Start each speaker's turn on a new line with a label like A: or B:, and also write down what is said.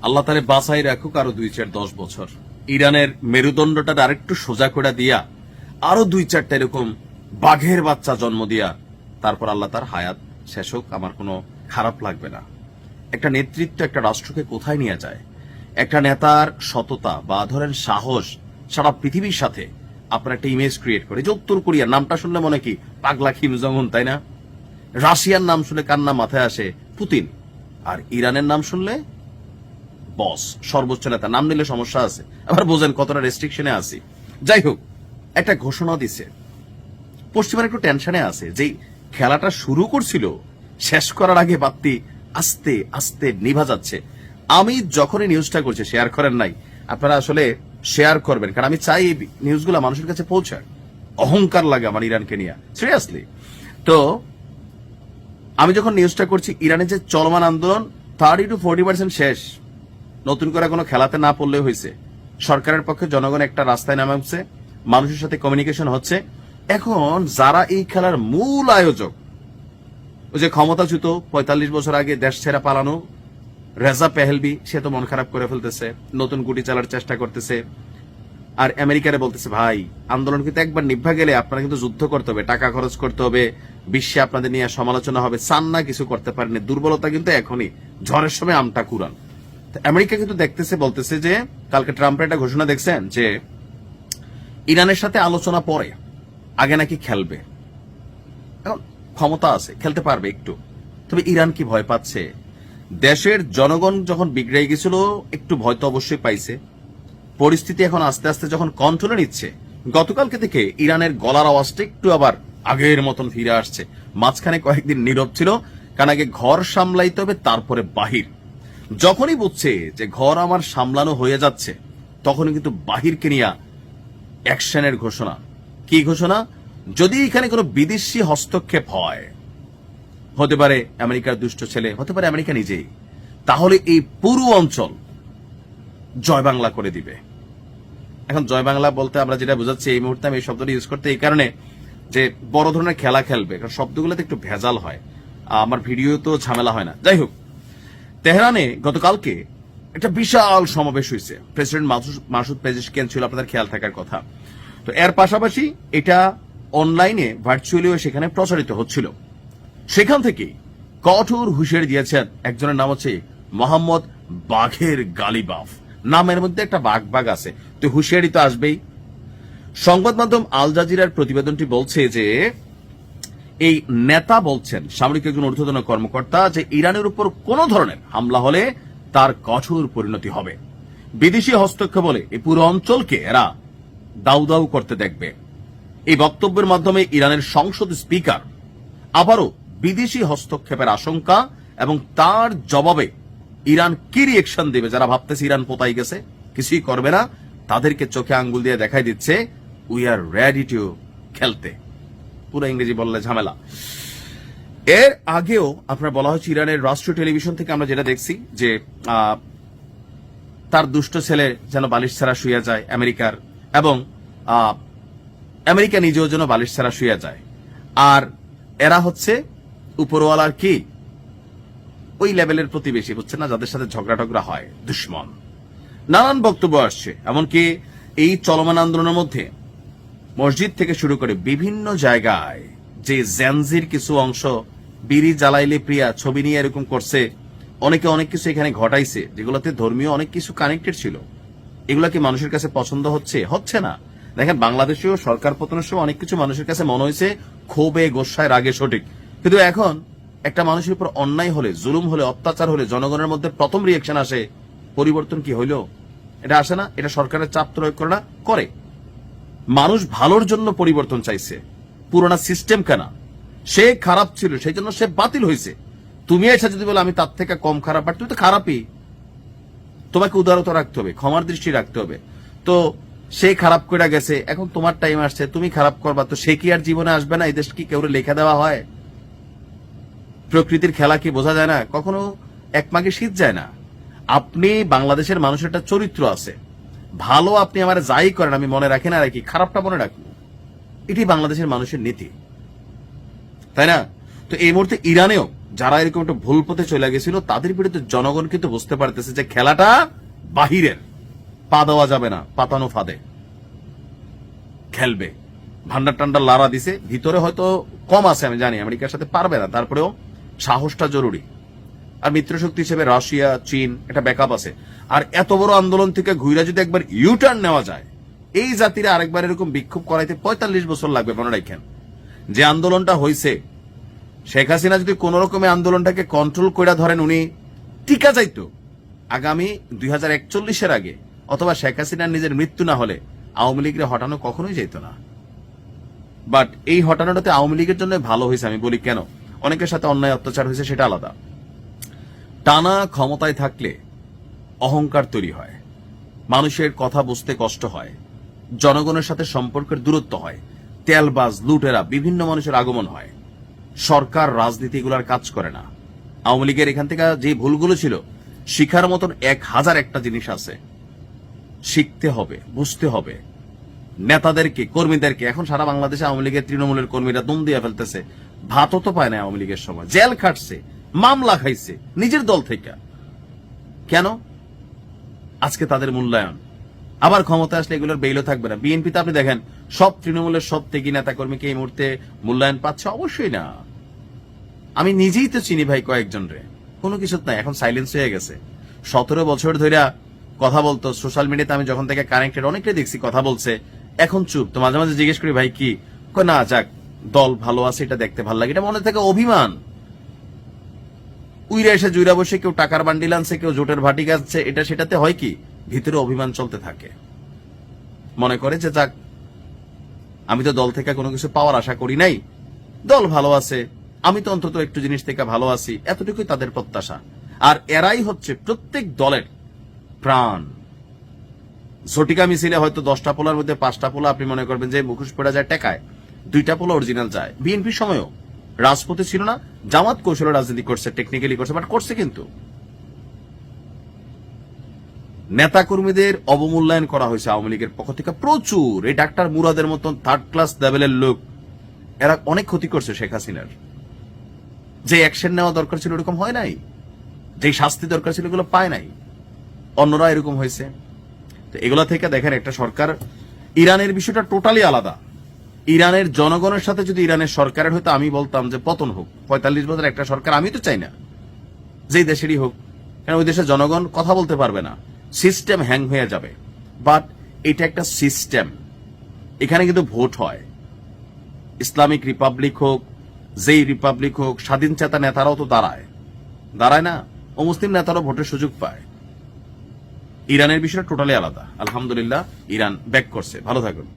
A: আল্লাহ তারে বাঁচাই রাখুক আরো 2-4-10 বছর, ইরানের মেরুদণ্ডটা আরেকটু সোজা করে দিয়া আরো 2-4টা এরকম বাঘের বাচ্চা জন্ম দিয়া তারপর আল্লাহ তার হায়াত শেষ হোক, আমার কোনো খারাপ লাগবে না। একটা নেতৃত্ব একটা রাষ্ট্রকে কোথায় নিয়ে যায়, একটা নেতার সততা বা ধরেন সাহস সারা পৃথিবীর সাথে আপনার একটা ইমেজ ক্রিয়েট করে। যে উত্তর কোরিয়ার নামটা শুনলে মনে কি পাগলা কিম জং উন, তাই না? রাশিয়ার নাম শুনলে কার নাম মাথায় আসে? পুতিন। আর ইরানের নাম শুনলে বস, সর্বোচ্চ নেতা। নাম নিলে সমস্যা আছে, আবার বোঝেন কতটা রেস্ট্রিকশনে আছি। যাই হোক, একটা ঘোষণা দিছে, পশ্চিমার একটু টেনশনে আছে যে খেলাটা শুরু করছিল, শেষ করার আগে বাতি আস্তে আস্তে নিভা যাচ্ছে। আমি যখনই নিউজটা করছি, শেয়ার করেন নাই, আপনারা আসলে শেয়ার করবেন, কারণ আমি চাই এই নিউজগুলো মানুষের কাছে পৌঁছায়। অহংকার লাগে আমার ইরানকে নিয়ে, সিরিয়াসলি। তো আমি যখন নিউজটা করছি, ইরানের যে চলমান আন্দোলন 30-40% শেষ, নতুন করে কোনো খেলাতে না পড়লে হয়েছে। সরকারের পক্ষে জনগণ একটা রাস্তায় নামছে, মানুষের সাথে কমিউনিকেশন হচ্ছে। এখন যারা এই খেলার মূল আয়োজক, ওই যে ক্ষমতাচ্যুত 45 বছর আগে দেশ ছেড়ে পালানো রেজা পেহেলবি, সে তো মন খারাপ করে ফেলতেছে, নতুন গুটি চালার চেষ্টা করতেছে। আর আমেরিকারে বলতেছে, ভাই আন্দোলন কিন্তু একবার নিভা গেলে আপনারা কিন্তু যুদ্ধ করতে হবে, টাকা খরচ করতে হবে, বিশ্বে আপনাদের নিয়ে সমালোচনা হবে, চান না কিছু করতে পারেনি। দুর্বলতা কিন্তু এখনই, ঝড়ের সময় আমটা কুড়ান। আমেরিকা কিন্তু দেখতেছে, বলতেছে যে কালকে ট্রাম্পের একটা ঘোষণা দেখছেন যে ইরানের সাথে আলোচনা পরে, আগে নাকি খেলবে। এখন ক্ষমতা আছে, খেলতে পারবে একটু। তবে ইরান কি ভয় পাচ্ছে? দেশের জনগণ যখন বিগড়ে গেছিল, একটু ভয় তো অবশ্যই পাইছে। পরিস্থিতি এখন আস্তে আস্তে যখন কন্ট্রোলে নিচ্ছে, গতকালকে থেকে ইরানের গলার আওয়াজটা একটু আবার আগের মতন ফিরে আসছে। মাঝখানে কয়েকদিন নীরব ছিল, কারণ আগে ঘর সামলাইতে হবে, তারপরে বাহির। যখনই বুঝছে যে ঘর আমার সামলানো হয়ে যাচ্ছে, তখনই কিন্তু বাহিরকে নিয়ে অ্যাকশনের ঘোষণা। কি ঘোষণা? যদি এখানে কোনো বিদেশি হস্তক্ষেপ হয়, হতে পারে আমেরিকার দুষ্ট ছেলে, হতে পারে আমেরিকা নিজেই, তাহলে এই পুরো অঞ্চল জয় বাংলা করে দিবে। এখন জয় বাংলা বলতে আমরা যেটা বোঝাচ্ছি, এই মুহূর্তে আমি এই শব্দটা ইউজ করতে এই কারণে যে বড় ধরনের খেলা খেলবে, কারণ শব্দগুলোতে একটু ভেজাল হয়, আমার ভিডিও তো ঝামেলা হয় না। যাই হোক, তেহরানে গতকালকে একটা বিশাল সমাবেশ হয়েছে, প্রেসিডেন্ট মাসুদ পেজেশকিয়ান ছিল, আপনাদের খেয়াল থাকার কথা। তো এর পাশাপাশি এটা অনলাইনে ভার্চুয়ালিও সেখানে প্রচারিত হচ্ছিল। সেখান থেকে কঠোর হুঁশিয়ারি দিয়েছেন একজনের নাম হচ্ছে মোহাম্মদ বাঘের গালিবাফ। নামের মধ্যে একটা বাঘ আছে, তো হুঁশিয়ারি তো আসবেই। সংবাদ মাধ্যম আল জাজিরার প্রতিবেদনটি বলছে যে এই নেতা বলছেন, সামরিক একজন ঊর্ধ্বতন কর্মকর্তা, যে ইরানের উপর কোন ধরনের হামলা হলে তার কঠোর পরিণতি হবে। বিদেশি হস্তক্ষেপ বলে এই পুরো অঞ্চলকে এরা দাউ দাউ করতে দেখবে। এই বক্তব্যের মাধ্যমে ইরানের সংসদ স্পিকার আবারও বিদেশি হস্তক্ষেপের আশঙ্কা এবং তার জবাবে ইরান কি রিয়েকশন দেবে, যারা ভাবতেছে ইরান পোতাই গেছে, কিছুই করবে না, তাদেরকে চোখে আঙ্গুল দিয়ে দেখাই দিচ্ছে উই আর রেডি টু খেলতে। পুরো ইংরেজি বললে ঝামেলা। এর আগেও আপনার বলা হচ্ছে, ইরানের রাষ্ট্রীয় টেলিভিশন থেকে আমরা যেটা দেখছি যে তার দুষ্ট ছেলে যেন বালিশ ছাড়া শুয়ে যায় আমেরিকার, এবং আমেরিকা নিজেও যেন বালিশ ছাড়া শুয়ে যায়। আর এরা হচ্ছে উপরওয়ালার কি ওই লেভেলের প্রতিবেশী, হচ্ছে না, যাদের সাথে ঝগড়া টগড়া হয়, দুশ্মন। নানান বক্তব্য আসছে, এমনকি এই চলমান আন্দোলনের মধ্যে মসজিদ থেকে শুরু করে বিভিন্ন জায়গায় যে জেনজির কিছু অংশ বিড়ি জ্বালাইলে প্রিয়া ছবি নিয়ে এরকম করছে, অনেকে অনেক কিছু এখানে ঘটাইছে, যেগুলোতে ধর্মীয় অনেক কিছু কানেক্টেড ছিল। এগুলা কি মানুষের কাছে পছন্দ হচ্ছে? হচ্ছে না। দেখেন, বাংলাদেশেও সরকার পতনের সময় অনেক কিছু মানুষের কাছে মনে হয়েছে ক্ষোভে, গোসায়, রাগে সঠিক, কিন্তু এখন একটা মানুষের উপর অন্যায় হলে, জুলুম হলে, অত্যাচার হলে জনগণের মধ্যে প্রথম রিয়েকশন আসে পরিবর্তন কি হইল? এটা আসে না? এটা সরকারের চাপ প্রয়োগ করে না? করে। মানুষ ভালোর জন্য পরিবর্তন চাইছে, পুরোনো সিস্টেম কেনা। সে খারাপ ছিল, সেই জন্য সে বাতিল হয়েছে। তুমি এসে যদি বলো আমি তার থেকে কম খারাপ, আর তুমি তো খারাপই, তোমাকে উদারতা রাখতে হবে, ক্ষমার দৃষ্টি রাখতে হবে। তো সে খারাপ করে গেছে, এখন তোমার টাইম আসছে, তুমি খারাপ করবা, তো সে কি আর জীবনে আসবে না? এই দেশ কি কেউ লেখা দেওয়া হয়? প্রকৃতির খেলা কি বোঝা যায় না? কখনো এক মাঘে শীত যায় না। আপনি বাংলাদেশের মানুষের একটা চরিত্র আছে, ভালো আপনি আমার যাই করেন আমি মনে রাখি না রাখি, খারাপটা মনে রাখবো, এটি বাংলাদেশের মানুষের নীতি, তাই না? তো এই মুহূর্তে ইরানেও যারা এরকম একটা ভুল পথে চলে গেছিল তাদের বিরুদ্ধে জনগণ কিন্তু বুঝতে পারতেছে যে খেলাটা বাহিরের, পা দেওয়া যাবে না, পাতানো ফাঁদে খেলবে। ভান্ডার টান্ডার লারা দিছে, ভিতরে হয়তো কম আছে আমি জানি, আমেরিকার সাথে পারবে না, তারপরেও সাহসটা জরুরি। আর মিত্রশক্তি হিসেবে রাশিয়া, চীন এটা ব্যাকআপ আছে। আর এত বড় আন্দোলন থেকে ঘুরে যদি একবার ইউটার্ন নেওয়া যায়, এই জাতিরা আরেকবার এরকম বিক্ষোভ করাইতে 45 বছর লাগবে। মনে রাখেন, যে আন্দোলনটা হয়েছে, শেখ হাসিনা যদি কোন রকমের আন্দোলনটাকে কন্ট্রোল করে ধরেন, উনি টিকা যাইতো আগামী 2041-এর আগে, অথবা শেখ হাসিনার নিজের মৃত্যু না হলে আওয়ামী লীগের হটানো কখনোই যেত না। বাট এই হটানোটাতে আওয়ামী লীগের জন্য ভালো হয়েছে। আমি বলি কেন, অনেকের সাথে অন্যায় অত্যাচার হয়েছে সেটা আলাদা। টানা ক্ষমতায় থাকলে অহংকার তৈরি হয়, মানুষের কথা বুঝতে কষ্ট হয়, জনগণের সাথে সম্পর্কের দূরত্ব হয়, তেলবাজ লুটেরা বিভিন্ন মানুষের আগমন হয়, সরকার রাজনীতিগুলার কাজ করে না। আওয়ামী লীগের এখান থেকে যে ভুলগুলো ছিল, শিখার মতন 1001টা জিনিস আছে। শিখতে হবে, বুঝতে হবে। নেতাদেরকে, কর্মীদেরকে, এখন সারা বাংলাদেশে আওয়ামী লীগের তৃণমূলের কর্মীরা দম দিয়ে ফেলতেছে, ভাতও তো পায় না আওয়ামী লীগের সময়, জেল খাটছে, মামলা খাইছে নিজের দল থেকে। কেন? আজকে তাদের মূল্যায়ন। আবার ক্ষমতা আসলে এগুলোর বেইলও থাকবে না। বিএনপিতে আপনি দেখেন, সব তৃণমূলের সব ত্যাগী নেতা কর্মীকে এই মুহূর্তে মূল্যায়ন পাচ্ছে? অবশ্যই না। আমি নিজেই তো চিনি ভাই কয়েকজন রে, কোনো কিছু নাই, এখন সাইলেন্স হয়ে গেছে। 17 বছর ধরে কথা বলতো সোশ্যাল মিডিয়াতে, আমি যখন থেকে কানেক্টেড অনেকটাই দেখছি কথা বলছে, এখন চুপ। তো মাঝে মাঝে জিজ্ঞেস করি ভাই কি, না যাক, দল ভালো আছে, এটা দেখতে ভালো লাগে, এটা মনে থেকে অভিমান। উইরা এসে জুইরা বসে কেউ টাকার বান্ডিল আনছে, কেউ জোটের ভাটি গাচ্ছে, এটা সেটাতে হয় কি, ভিতরে অভিমান চলতে থাকে। মনে করে যে যাক, আমি তো দল থেকে কোনো কিছু পাওয়ার আশা করি নাই, দল ভালো আছে, আমি তো অন্তত একটু জিনিস থেকে ভালো আছি, এতটুকুই তাদের প্রত্যাশা। আর এরাই হচ্ছে প্রত্যেক দলের প্রাণ। ঝটিকা মিছিলে হয়তো 10টা পোলার মধ্যে 5টা পোলা আপনি মনে করবেন যে মুখোশ পড়া যায় টেকায়, 2টা পোলা অরিজিনাল যায়। বিএনপির সময়ও রাজপথে ছিল না, জামাত কৌশলে রাজনীতি করছে, টেকনিক্যালি করছে, বাট করছে। কিন্তু নেতা কর্মীদের অবমূল্যায়ন করা হয়েছে আওয়ামী লীগের পক্ষ থেকে প্রচুর। এই ডাক্তার মুরাদের মতন 3rd ক্লাস লেভেলের লোক, এরা অনেক ক্ষতি করছে শেখ হাসিনার। যে অ্যাকশন নেওয়া দরকার ছিল এরকম হয় নাই, যে শাস্তি দরকার ছিল এগুলো পায় নাই, অন্যরা এরকম হয়েছে। তো এগুলা থেকে দেখেন, একটা সরকার, ইরানের বিষয়টা টোটালি আলাদা। ইরানের জনগণের সাথে যদি ইরানের সরকারের হয়তো আমি বলতাম যে পতন হোক, 45 বছর একটা সরকার, আমি তো চাই না যেই দেশেরই হোক, কারণ ওই দেশের জনগণ কথা বলতে পারবে না, সিস্টেম হ্যাং হয়ে যাবে। বাট এটা একটা সিস্টেম, এখানে কিন্তু ভোট হয়। ইসলামিক রিপাবলিক হোক, যেই রিপাবলিক হোক, স্বাধীন চেতা নেতারাও তো দাঁড়ায় না, ও মুসলিম নেতারাও ভোটের সুযোগ পায়। ইরানের বিষয়টা টোটালি আলাদা। আলহামদুলিল্লাহ, ইরান ব্যাক করছে। ভালো থাকুন।